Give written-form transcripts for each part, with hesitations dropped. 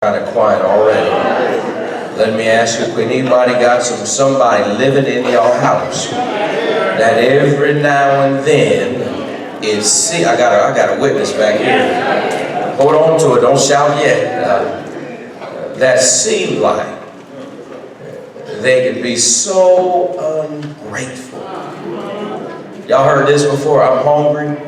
Kind of quiet already. Let me ask you, if anybody got somebody living in your house that every now and then I got a witness back here. Hold on to it, don't shout yet. That seem like they can be so ungrateful. Y'all heard this before? I'm hungry.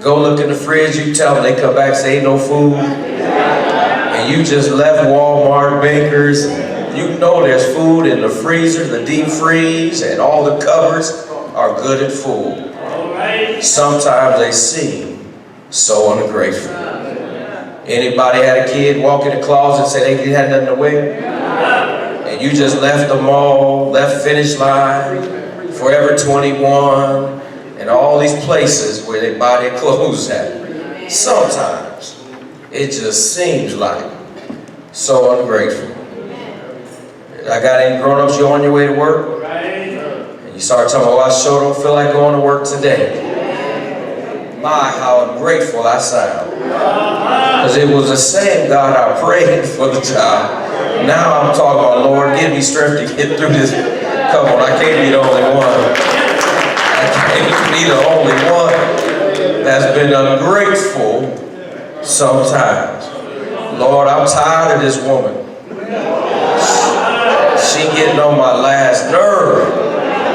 Go look in the fridge, you tell them, they come back, say ain't no food. And you just left Walmart, Baker's. You know there's food in the freezer, the deep freeze, and all the cupboards are good and full. Sometimes they seem so ungrateful. Anybody had a kid walk in the closet and say they didn't have nothing to wear? And you just left the mall, left Finish Line, Forever 21, and all these places where they buy their clothes at. Sometimes it just seems like so ungrateful. I got any grown-ups, you on your way to work? And you start talking, oh, I sure don't feel like going to work today. My, how ungrateful I sound. Because it was the same God I prayed for the job. Now I'm talking about, Lord, give me strength to get through this. Come on, I can't be the only one. I can't be the only one that's been ungrateful sometimes. Lord, I'm tired of this woman. She getting on my last nerve.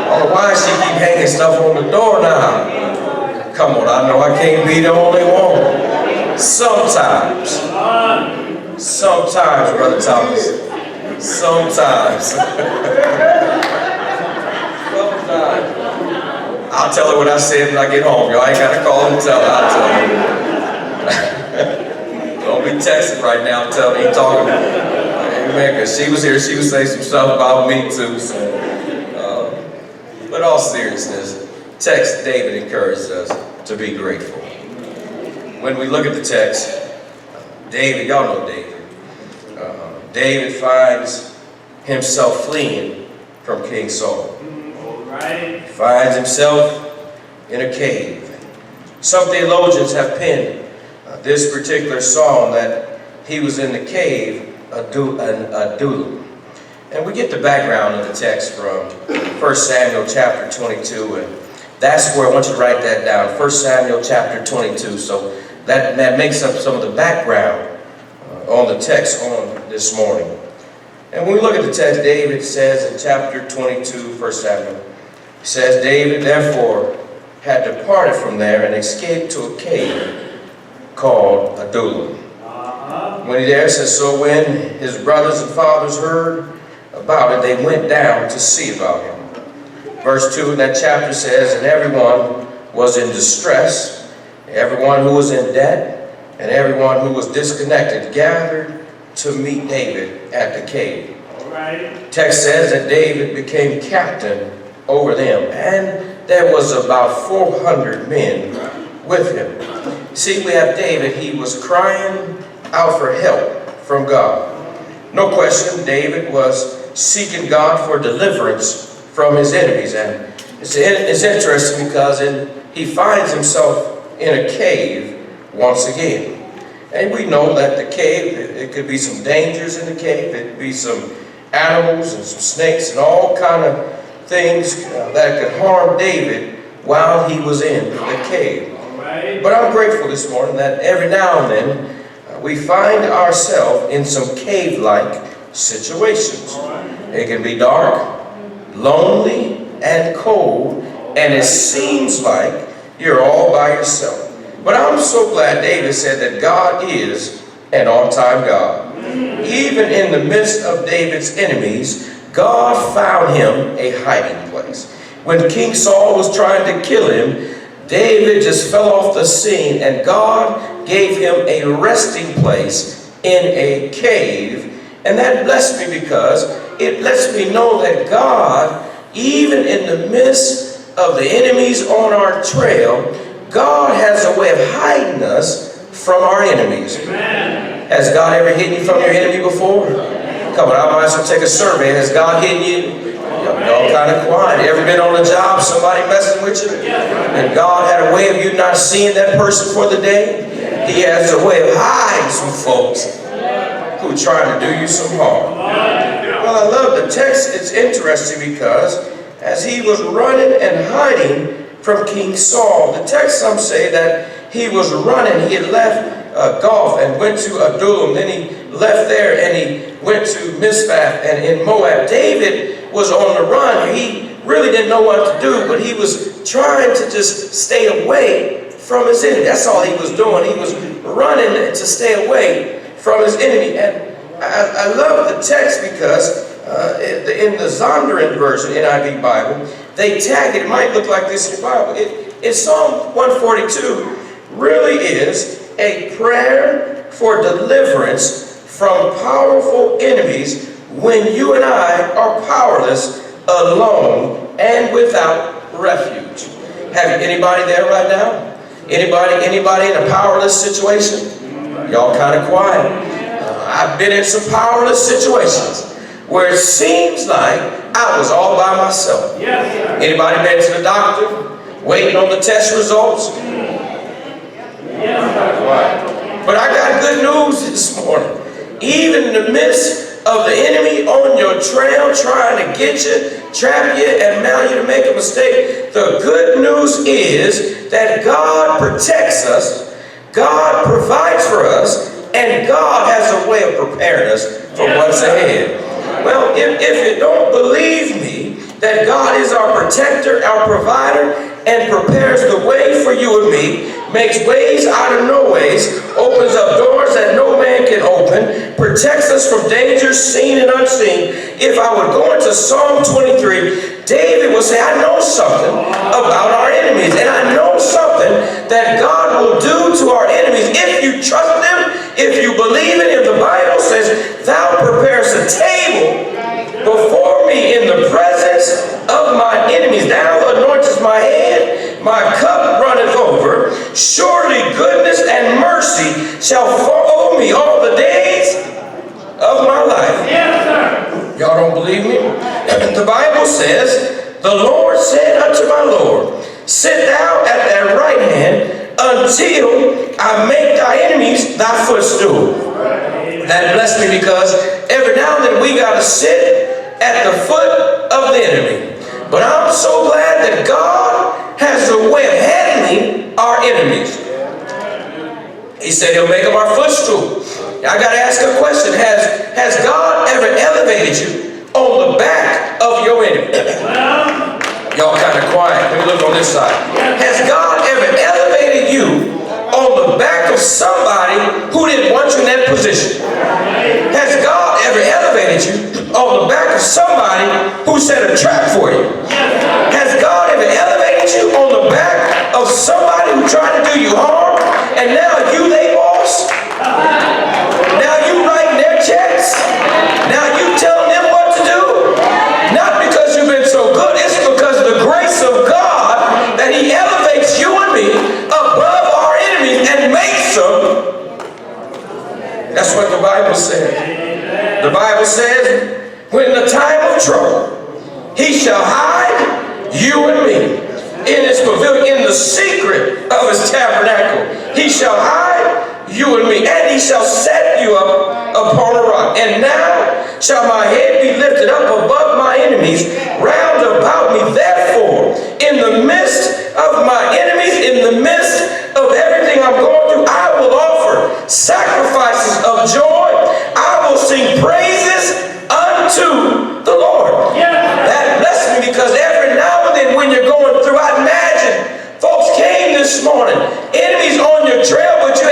Oh, why does she keep hanging stuff on the door now? Come on, I know I can't be the only one. Sometimes, Brother Thomas. Sometimes. I'll tell her what I said when I get home. Y'all ain't got to call and tell her. I'll tell her. Don't be texting right now and tell me talking. Amen. Because she was here, she would say some stuff about me too. So, but all seriousness, text David encouraged us to be grateful. When we look at the text, David, y'all know David. David finds himself fleeing from King Saul. Finds himself in a cave. Some theologians have penned this particular psalm that he was in the cave, Adullam. And we get the background of the text from 1 Samuel chapter 22, and that's where I want you to write that down, 1 Samuel chapter 22. So that makes up some of the background on the text on this morning. And when we look at the text, David says in chapter 22, 1 Samuel, it says, David therefore had departed from there and escaped to a cave called Adullam. When he there says, so when his brothers and fathers heard about it, they went down to see about him. Verse 2 in that chapter says, and everyone was in distress, everyone who was in debt, and everyone who was disconnected gathered to meet David at the cave. Text says that David became captain over them, and there was about 400 men with him. See, we have David, he was crying out for help from God. No question, David was seeking God for deliverance from his enemies, and it's interesting because he finds himself in a cave once again. And we know that the cave, it could be some dangers in the cave, it could be some animals and some snakes and all kind of things that could harm David while he was in the cave. But I'm grateful this morning that every now and then we find ourselves in some cave-like situations. It can be dark, lonely, and cold, and it seems like you're all by yourself. But I'm so glad David said that God is an on-time God. Even in the midst of David's enemies, God found him a hiding place. When King Saul was trying to kill him, David just fell off the scene, and God gave him a resting place in a cave. And that blessed me because it lets me know that God, even in the midst of the enemies on our trail, God has a way of hiding us from our enemies. Amen. Has God ever hidden you from your enemy before? Come on, I might as well take a survey. Has God hidden you? Y'all kind of quiet. Ever been on a job, somebody messing with you? And God had a way of you not seeing that person for the day? He has a way of hiding some folks who are trying to do you some harm. Well, I love the text. It's interesting because as he was running and hiding from King Saul, the text, some say that he was running. He had left Gath and went to Adullam. Then he left there and he went to Mizpah and in Moab. David was on the run. He really didn't know what to do, but he was trying to just stay away from his enemy. That's all he was doing. He was running to stay away from his enemy. And I love the text because in the Zondervan version, NIV Bible, they tag it. It might look like this in your Bible. It's Psalm 142 really is a prayer for deliverance from powerful enemies when you and I are powerless, alone, and without refuge. Have anybody there right now? Anybody in a powerless situation? Y'all kind of quiet. I've been in some powerless situations where it seems like I was all by myself. Anybody been to the doctor, waiting on the test results? But I got good news this morning. Even in the midst of the enemy on your trail trying to get you, trap you, and mount you to make a mistake, the good news is that God protects us, God provides for us, and God has a way of preparing us for what's ahead. Well, if you don't believe me, that God is our protector, our provider, and prepares the way for you and me, makes ways out of no ways, opens up doors that no man can open, protects us from dangers seen and unseen. If I would go into Psalm 23, David would say, I know something about our enemies, and I know something that God will do to our enemies if you trust Him, if you believe it. If the Bible says, thou preparest a table before me in the presence of my enemies, thou anointest my head, my cup runneth over. Surely goodness and mercy shall follow me all the days of my life. Y'all don't believe me? The Bible says, the Lord said unto my Lord, sit thou at thy right hand until I make thy enemies thy footstool. That blessed me because every now and then we got to sit at the foot of the enemy. But I'm so glad that God has a way of handling our enemies. He said He'll make them our footstool. I got to ask a question. Has God ever elevated you on the back of your enemy? Y'all kind of quiet. Let me look on this side. Has God ever elevated you on the back of somebody who didn't want you in that position? Has God ever elevated you on the back of somebody who set a trap for you? Has God ever elevated you on the back of somebody who tried to do you harm, and now you they boss? Now you writing their checks? Now you telling them what to do? Not because you've been so good, it's because of the grace of God that He elevates you and me above our enemies and makes them. That's what the Bible says. The Bible says, when in the time of trouble, He shall hide you and me in His pavilion, in the secret of His tabernacle. He shall hide you and me, and He shall set you up upon a rock. And now shall my head be lifted up above my enemies round about me. Therefore, in the midst of my enemies, in the midst of everything I'm going through, I will offer sacrifices of joy. I will sing praises unto the Lord. That blessed me because every now and then when you're going through, I imagine folks came this morning, enemies on your trail, but you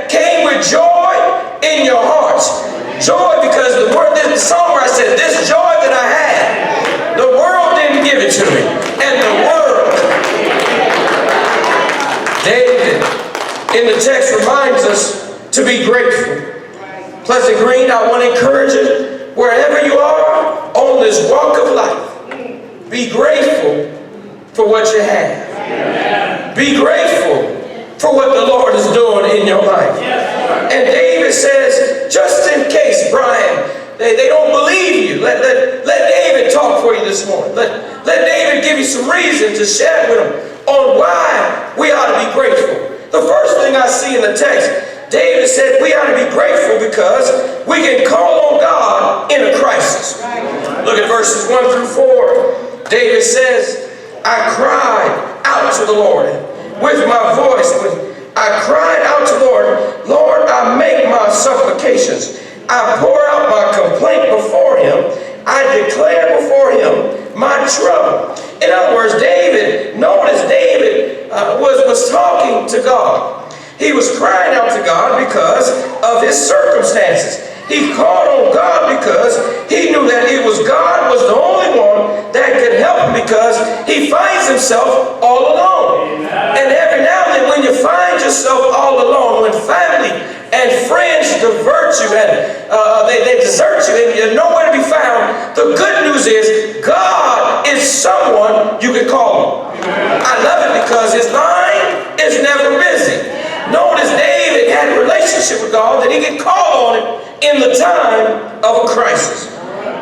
came with joy in your hearts. Joy because the word, the songwriter said, this joy that I had, the world didn't give it to me. And the world, David in the text reminds us to be grateful. Pleasant Green, I want to encourage you, wherever you are on this walk of life, be grateful for what you have. Be grateful for what the Lord is doing in your life. And David says, just in case, Brian, they don't believe you, let David talk for you this morning. Let David give you some reason to share with them on why we ought to be grateful. The first thing I see in the text, David said we ought to be grateful because we can call on God in a crisis. Look at verses 1 through 4. David says, I cried out to the Lord with my voice. I cried out to the Lord, Lord, I make my supplications. I pour out my complaint before him. I declare before him my trouble. In other words, David was talking to God. He was crying out to God because of his circumstances. He called on God because he knew that it was God was the only one that could help him, because he finds himself all alone. And every now and then when you find yourself all alone, when family and friends divert you and they desert you and you're nowhere to be found, the good news is God is someone you can call on. I love it because his line is never busy. Notice David had a relationship with God that he could call on him in the time of a crisis.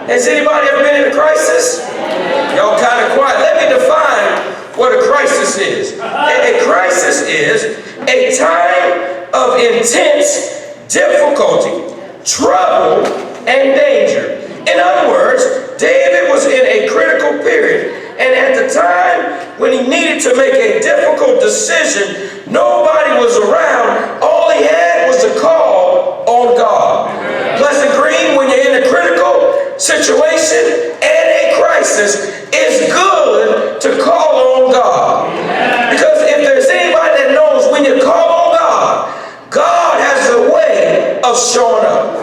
Has anybody ever been in a crisis? Y'all kind of quiet. Let me define what a crisis is. A crisis is a time of intense difficulty, trouble, and danger. In other words, David was in a critical period, and at the time when he needed to make a difficult decision, nobody was around. All he had was to call on God. Pleasant Green, when you're in a critical situation and a crisis, it's good to call on God. Because if there's anybody that knows when you call on God, God has a way of showing up.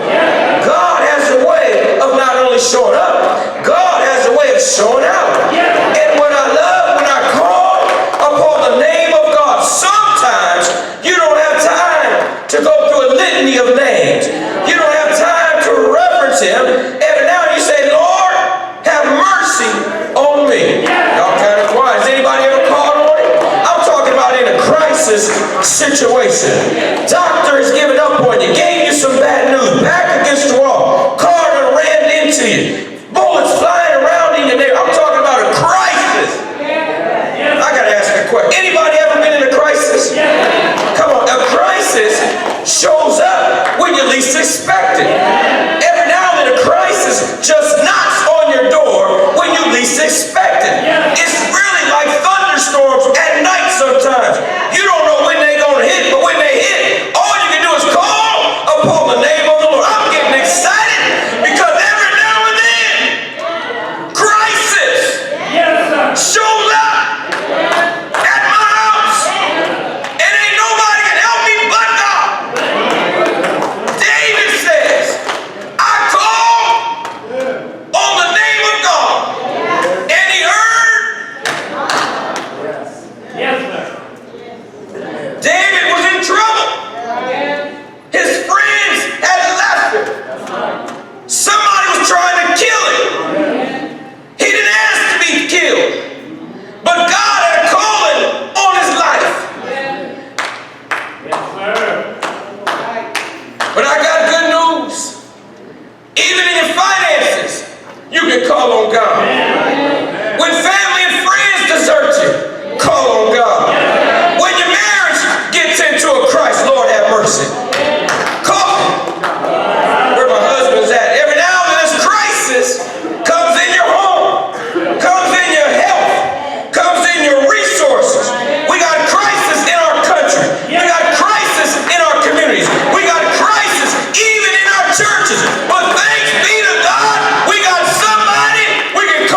God has a way of not only showing up, God has a way of showing out. And what I love when I call upon the name of God, sometimes you don't have time to go through a litany of names. You don't have time to reverence him. Every now and you say, Lord, have mercy on me. Y'all kind of quiet. Has anybody ever called on him? I'm talking about in a crisis situation. Doctor has given up on you, gave you some bad news, back against the wall, car done rammed into you, bullets flying around in your neck. I'm talking about a crisis. I gotta ask a question. Anybody ever been in a crisis? Come on, a crisis shows up when you least expect it. Every now and then a crisis just knocks on your door when you least expect it. It's really like thunderstorms at night sometimes. You don't know when they're going to hit, but when they hit, all you can do is call upon the name of the Lord. I'm getting excited because every now and then, crisis shows up at my house, and ain't nobody can help me but God. David says, I called on the name of God, and he heard. David was in trouble. His friends had left him. Somebody was trying to kill him. He didn't ask to be killed, but God had a calling on his life. But I got good news. Even in your finances, you can call on God. When family and friends desert you, call on God. When your marriage gets into a crisis, Lord have mercy, call him. Where my husband's at. Every now and then this crisis comes in your home, comes in your health, comes in your resources. We got crisis in our country. We got crisis in our communities. We got crisis even in our churches. But thanks be to God, we got somebody we can call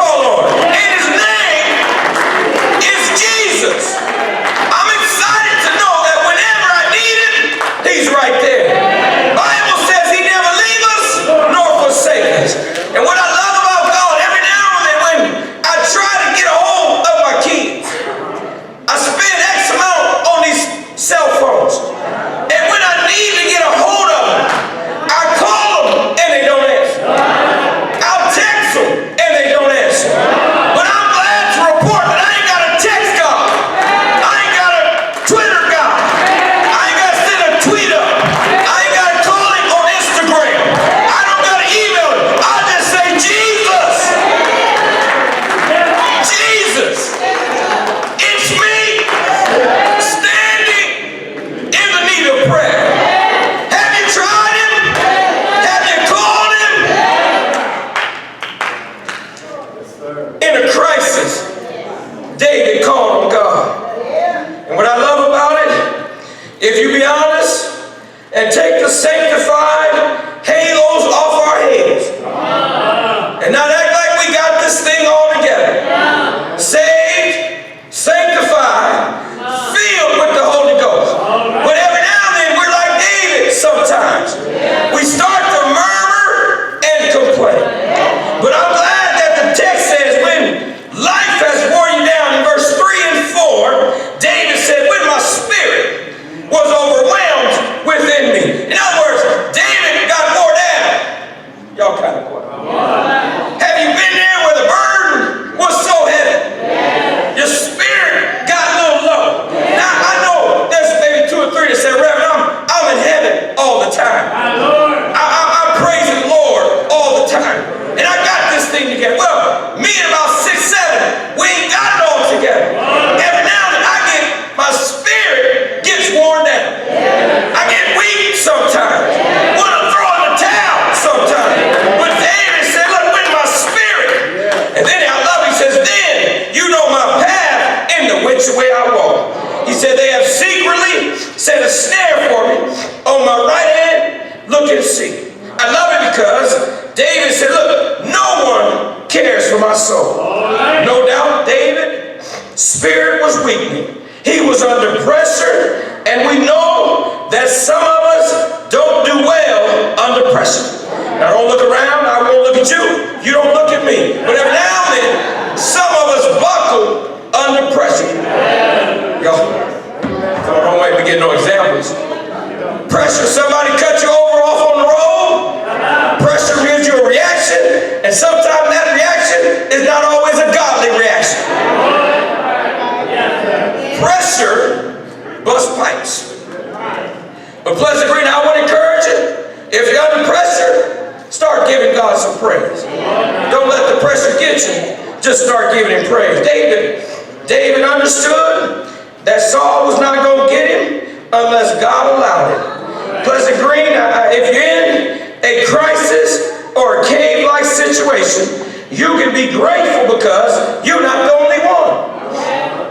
look and see. I love it because David said, look, no one cares for my soul. No doubt David's spirit was weakening. He was under pressure, and we know that some of us don't do well under pressure. Now don't look around, I won't look at you, you don't look at me. But every now and then, some of us buckle under pressure. Y'all, don't make me get no examples. Pressure, somebody cut you over off on the road. Pressure gives you a reaction, and sometimes that reaction is not always a godly reaction. Pressure busts pipes. But Pleasant Green, I want to encourage you, if you're under pressure, start giving God some praise. Don't let the pressure get you. Just start giving him praise. David understood that Saul was not going to get him unless God allowed it. Pleasant Green, if you're in a crisis or a cave-like situation, you can be grateful because you're not the only one.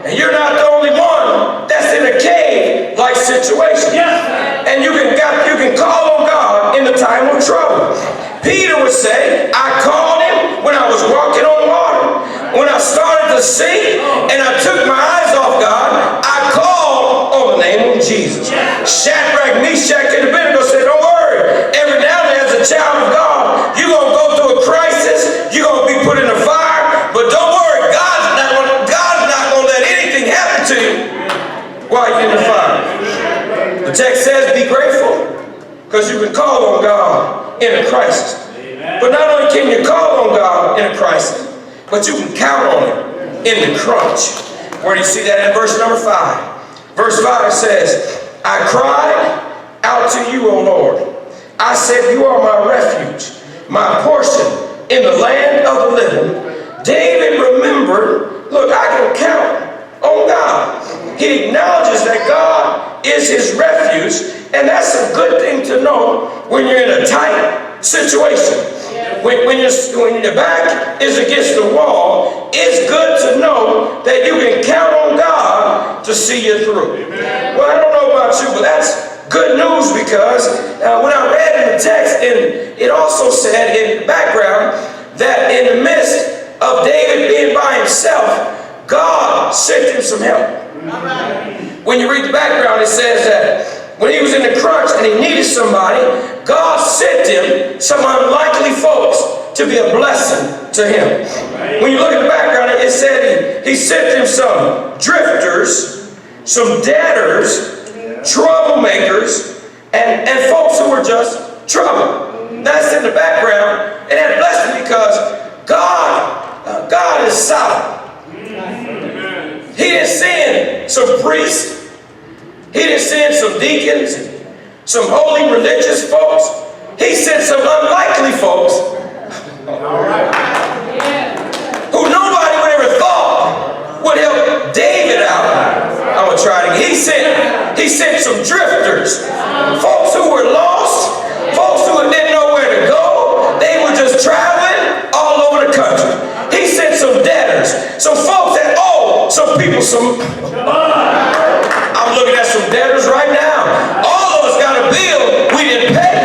And you're not the only one that's in a cave-like situation. And you can call on God in the time of trouble. Peter would say, I called him when I was walking on water. When I started to sink and I took my eyes off God, I called on the name of Jesus. Shadrach, Meshach, and Abednego said, don't worry. Every now and then as a child of God, you're going to go through a crisis. You're going to be put in a fire. But don't worry. God's not going to let anything happen to you while you're in the fire. The text says, be grateful because you can call on God in a crisis. But not only can you call on God in a crisis, but you can count on him in the crunch. Where do you see that in verse number 5? Verse 5 says, I cried out to you, O Lord. I said, you are my refuge, my portion in the land of the living. David remembered, look, I can count on God. He acknowledges that God is his refuge, and that's a good thing to know when you're in a tight situation. When your back is against the wall, it's good to know that you can count on God to see you through. Well, I don't know about you, but that's good news because when I read in the text, and it also said in the background that in the midst of David being by himself, God sent him some help. When you read the background, it says that when he was in the crunch and he needed somebody, God sent him some unlikely folks to be a blessing to him. When you look at the background, it said he sent him some drifters, some debtors, troublemakers, and folks who were just trouble. That's in the background, and that blessed me because God is solid. He didn't send some priests. He didn't send some deacons, some holy religious folks. He sent some unlikely folks who nobody would ever thought would help David out. I'm going to try it again. He sent some drifters, folks who were lost, folks who didn't know where to go. They were just traveling all over the country. He sent some debtors, some folks that owe some people some. I'm looking at some debtors right now. All of us got a bill we didn't pay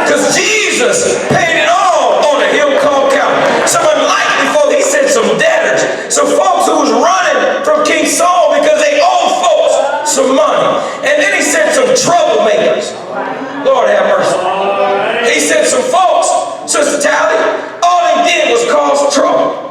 because Jesus paid it all on a hill called Calvary. Some unlikely folks, he sent some debtors, some folks who was running from King Saul because they owed folks some money. And then he sent some troublemakers. Lord have mercy. He sent some folks, Sister Tally, all they did was cause trouble.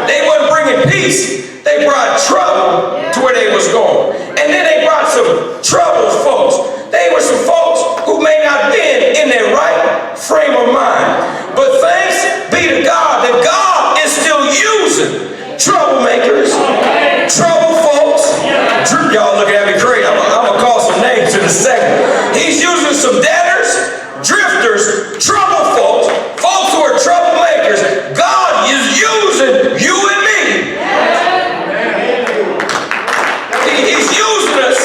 They wasn't bringing peace. They brought trouble to where they was going. And then they brought some troubled folks. They were some folks who may not have been in their right frame of mind. But thanks be to God that God is still using troublemakers, troubled folks. Y'all looking at me crazy. I'm going to call some names in a second. He's using some debtors, drifters, troubled folks, folks who are troublemakers. God is using you and me. He's using us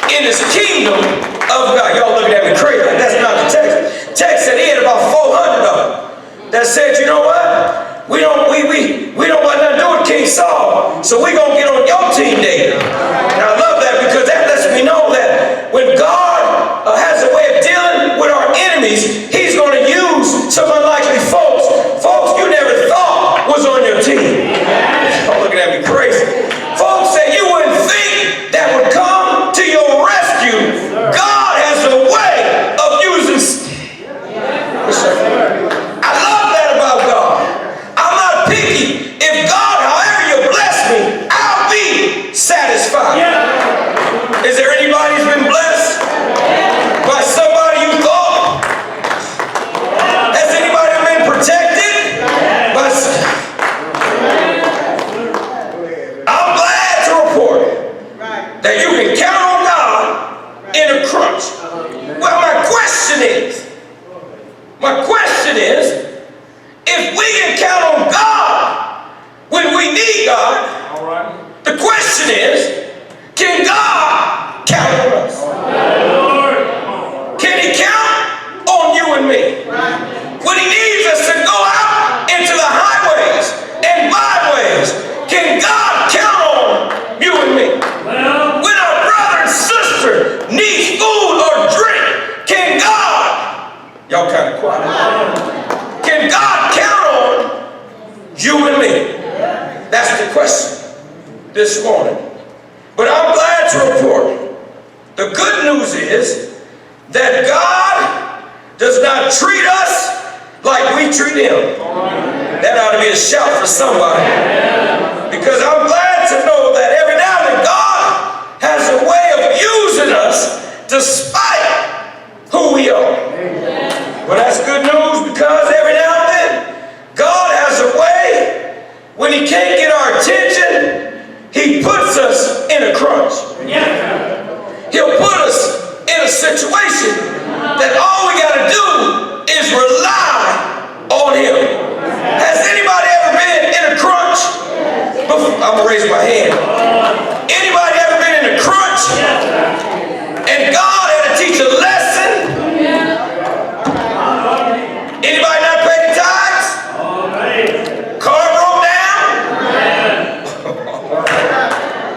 in his kingdom of God. Y'all looking at me crazy. That's not the text. Text said he had about 400 of them that said, you know what? We don't want nothing to do with King Saul, so we're going to get on your team, David. And I love that because that lets me know that when God has a way of opportunities, he's going to use some unlikely folks. Folks you never thought was on your team. Y'all looking at me crazy. Folks that you wouldn't think that would come to your rescue. God has a way of using. I love that about God. I'm not picky. If God, however you bless me, I'll be satisfied. Is there anybody who's been blessed by somebody you thought? Has anybody been protected by? I'm glad to report that you can count on God in a crunch. Well, my question is, if we can count on God when we need God, the question is, can God count on us? Can he count on you and me? When he needs us to go out into the highways and byways, can God count on you and me? When our brother and sister needs food or drink, can God, y'all kind of quiet, can God count on you and me? That's the question this morning. But I'm glad to report, the good news is that God does not treat us like we treat him. That ought to be a shout for somebody. Because I'm glad to know that every now and then God has a way of using us despite who we are. Well, that's good news, because every now and then God has a way, when he can't get our attention, he puts us in a crunch. He'll put us in a situation that all we got to do is rely on him. Has anybody ever been in a crunch? I'm going to raise my hand. Anybody ever been in a crunch? And God had to teach a lesson? Anybody not pay the tithes? Car broke down?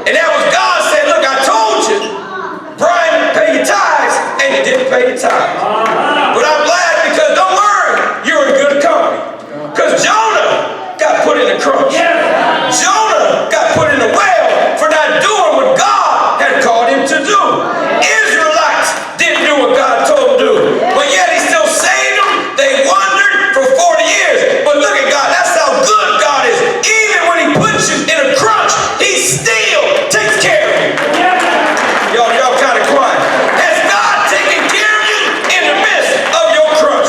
And that was God saying, look, I told you, Brian, pay your tithes, and you didn't pay your tithes. But I'm glad, because don't worry, you're in good company. Because Jonah got put in a crunch. Jonah got put in the well for not doing what God had called him to do. Israelites didn't do what God told them to do. But yet he still saved them. They wandered for 40 years. But look at God, that's how good God is. Even when he puts you in a crunch, he still takes care of you. Y'all kind of quiet. Has God taken care of you in the midst of your crunch?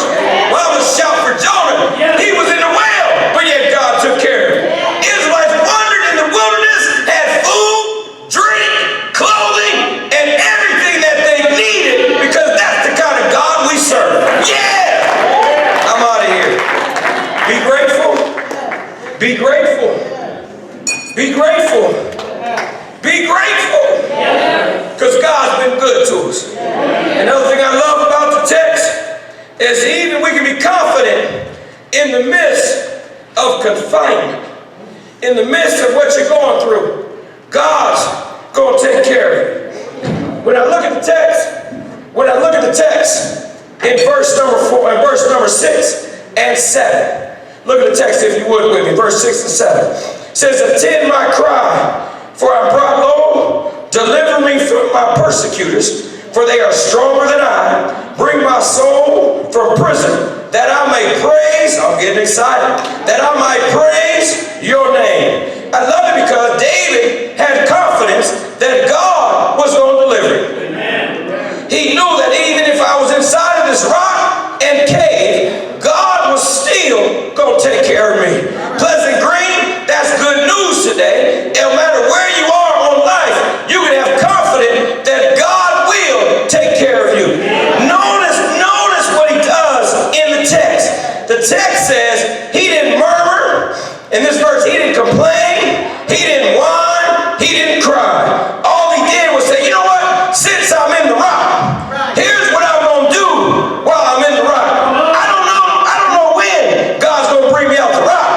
Well, I was shout for Jonah. He was in the well, but yet God took care of him. Israelites wandered in the wilderness, had food, drink, clothing, and everything that they needed, because that's the kind of God we serve. Yeah! I'm out of here. Be grateful. Be grateful. Be grateful. Be grateful. Because God's been good to us. Another thing I love about the text is even we can be confident in the midst of confinement, in the midst of what you're going through, God's going to take care of you. When I look at the text in verse number 4 and verse number 6 and 7, look at the text if you would with me, verse 6 and 7. It says, attend my cry, for I brought low. Deliver me from my persecutors, for they are stronger than I. Bring my soul from prison, that I may praise, I'm getting excited, that I might praise your name. I love it because David had confidence that God was going to deliver him. He knew that even if I was inside of this rock and cave, God was still going to take care of me. Pleasant Green, that's good news today. No matter where you are on life, you can have confidence that God will take care of you. Notice what he does in the text. The text says he didn't murmur. In this verse, he didn't complain. He didn't whine. He didn't cry. All he did was say, you know what? Since I'm in the rock, here's what I'm going to do while I'm in the rock. I don't know when God's going to bring me out the rock.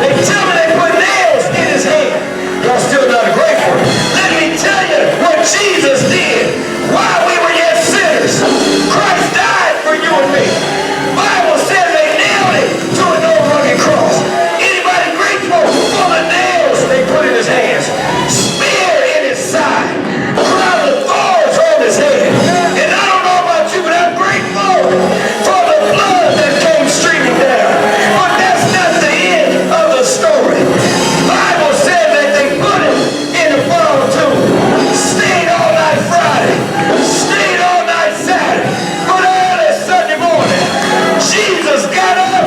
They tell me they put nails in his hand. Y'all still not grateful. Let me tell you what Jesus did while we were yet sinners. Christ died for you and me. Bible says they nailed him to an old rugged cross. Anybody grateful for the nails they put in his hands? Spear in his side. Crown of thorns on his head. And I don't know about you, but I'm grateful for the blood that came streaming down. But that's not the end of the story. Bible said that they put him in a borrowed tomb. Stayed all night Friday. Stayed all night Saturday. But early Sunday morning, Jesus got up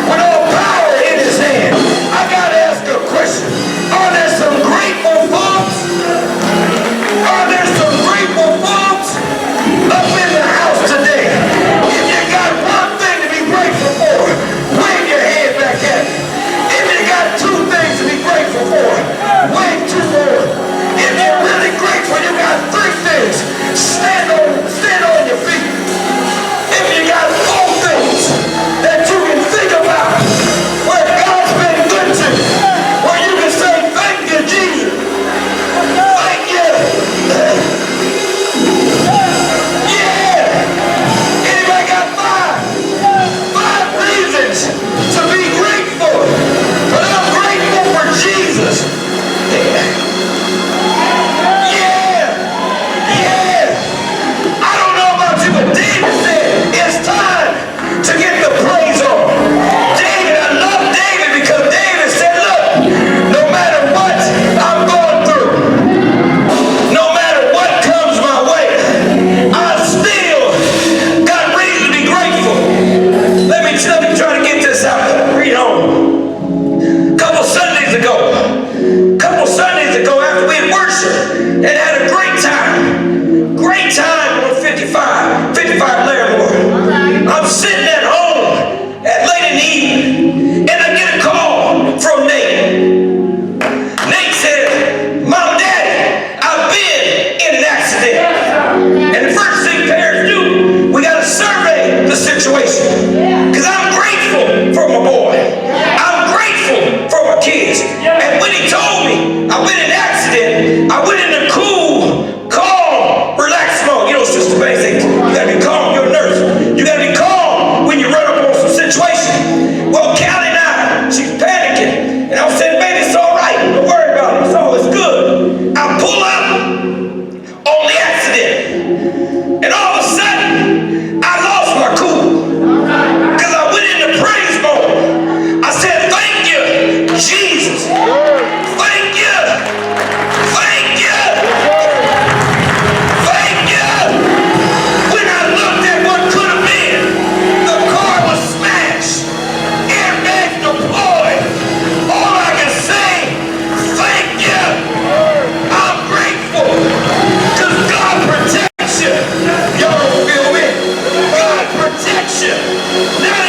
with all power in his hand. I gotta ask a question. Are there some grateful folks? Are there some grateful folks up in the house today? If you got one thing to be grateful for, wave your hand back at me. If you got two things to be grateful for, wave two more. If you're really grateful, you got three things. Stand on your feet. If you got four things that you can think about where God's been good to you, where you can say, thank you, Jesus. Thank you. Yeah. Anybody got five? Five reasons to be grateful. But I'm grateful for Jesus. Yeah. I don't know about you, but David said it's time to get the praise on. David, I love David because David said, look, no matter what I'm going through, no matter what comes my way, I still got reason to be grateful. Let me try to get this out. Read on. Couple Sundays ago, after we had worshiped and had a great time on 55 Larimore. I'm sitting at home late in the evening, and I get a call from Nate. Nate said, Mom, Daddy, I've been in an accident. And the first thing parents do, we got to survey the situation. Because I'm grateful for my boy. I'm grateful for my kids. And when he told me I've been in an accident, I went in the cool, calm, relaxed mode. You know, Sister Banks, you got to be calm. You're a nurse. You got to be calm when you run up on some situation. Well, Callie and I, she's panicking. And I was saying, baby, it's all right. Don't worry about it. It's always good. I pull up on the accident. And all of a sudden, I lost my cool. Because I went into praise mode. I said, thank you, Jesus. Thank you. Thank you. Thank you. When I looked at what could have been, the car was smashed. Airbags deployed. All I can say, thank you. I'm grateful. Because God protects you. Y'all don't feel me? God protects you. Not